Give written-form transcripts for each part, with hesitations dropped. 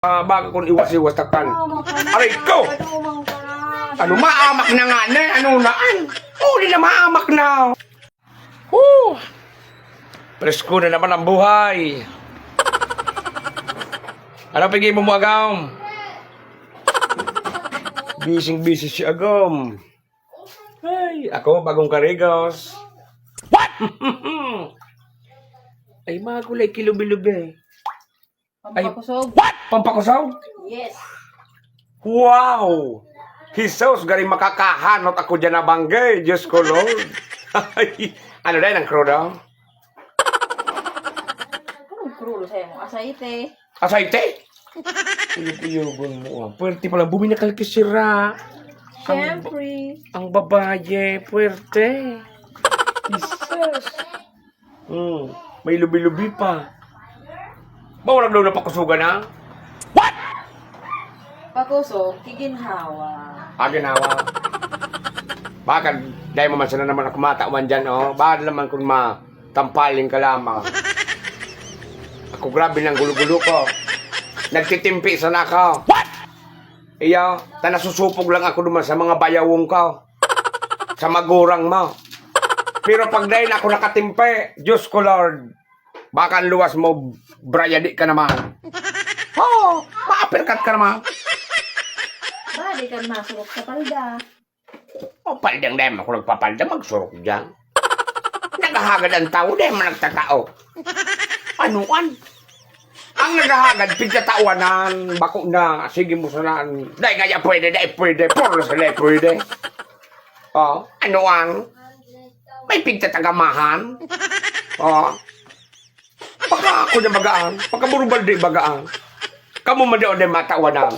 Bago kong iwas-iwas takpan. Aray ko! Ano, maamak na nga na? Ano naan? Uli na maamak na. Presko na naman ang buhay. Ano pigi mo agam? Bising-busy si agam. Ay, ako bagong karigos. What? Ay, mga kulay kilubi-lubi. Pampakusog? What? Pampakusog? Yes. Wow! Jesus, galing makakahanot ako dyan na banggay. Diyos ko, Lord. Ay, ano dahil ang crew daw? Anong krulo sa'yo mo? Asaite. Asaite? Uyog-uyogon mo. Puwerte pala, buminakal kisira. Siyempre. Ang babaye, puwerte. Jesus. May lubi-lubi pa. Bawal na pakusugan na? Pakusog, kiginhawa. Ginawa. Bakit? Dahil mo man sana naman ako matawan dyan, oh. Bakit naman kung matampaling ka lamang? Ako grabe ng gulo-gulo ko. Nagtitimpi sana ako. What? Iya, nasususupog lang ako naman sa mga bayawong ko. Sa magurang mo. Pero pag dahil ako nakatimpi, Diyos ko Lord, baka luwas mo, brayadi ka naman. Oo, ma-uppercut ka naman. Bali ka masurok sa palda. O, paldang dahil ako nagpapalda, magsurok dyan. Nagahagad ang tao, dahil man nagtatao. Anuan? Ang nagahagad, pigtatawanan, bako na, sige mo sanaan. Dahil kaya pwede, puro sa dahil pwede. O, anuan? May pigtatagamahan. O, baka ako na bagaan, baka burubal di bagaan. Kamu man doon ay matawanan.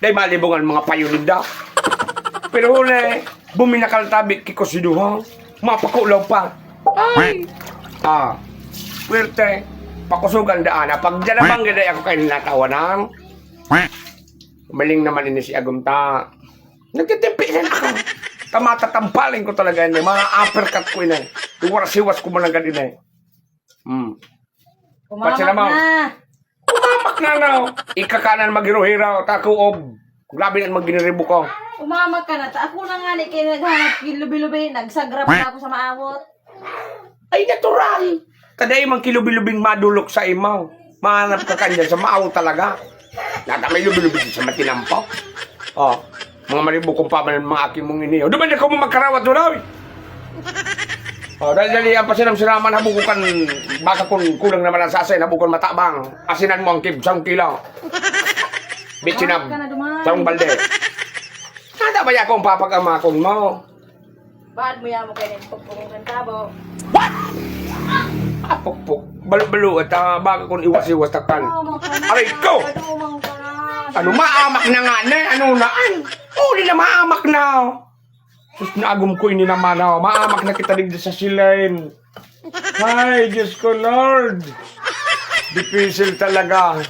Dahil malibungan mga payulinda. Pero huli, buminakal tabi kiko siduha. Mapakulaw pa. Ay! Swerte. Pakusugan daan. Pag dyan naman ganda ako kayo natawanan. Maling naman ini si Agumta. Nagtitimpi na ako. Tamatatampaling ko talaga yun. Mga uppercut ko yun. Iwaras-iwas ko man lang ganun eh. Umamak Patsya naman. na. Umamak na na. Ikakanan magiruhiraw. Takuob. Grabe na maginiribo ko. Umamak ka na. Ako na nga ni kayo naghanap kilubi-lubi. Nagsagrap na ako sa maawot. Ay, natural. Kaday mang kilubi-lubing madulok sa imaw. Mahanap ka kanyan sa maaw talaga. Nata may lubi-lubi sa matinampaw. Oh, mga maribo kong pamanan mga aking mong iniyo. Duman na ko mo magkarawat doon. Oh, dali ang pasinam-sinaman habukukan. Baka kung kulang naman ang sasay, habukukan matabang. Asinan mo ang kibsang kilaw. Bitsinab. Sarong balde. Kada ba yakong papag-amakon mo? Baad mo yan mo kayo ng pagpungan tabo. What? Pukpuk. Balu-balu at baka kung iwas-iwas takpan. Aray ko! Ano, maamak na nga na? Ano naan? Uli na maamak na. Sus, naagum ko ini naman ako. Maamak na kita digda sa silain. Ay, Diyos ko, Lord. Difficile talaga.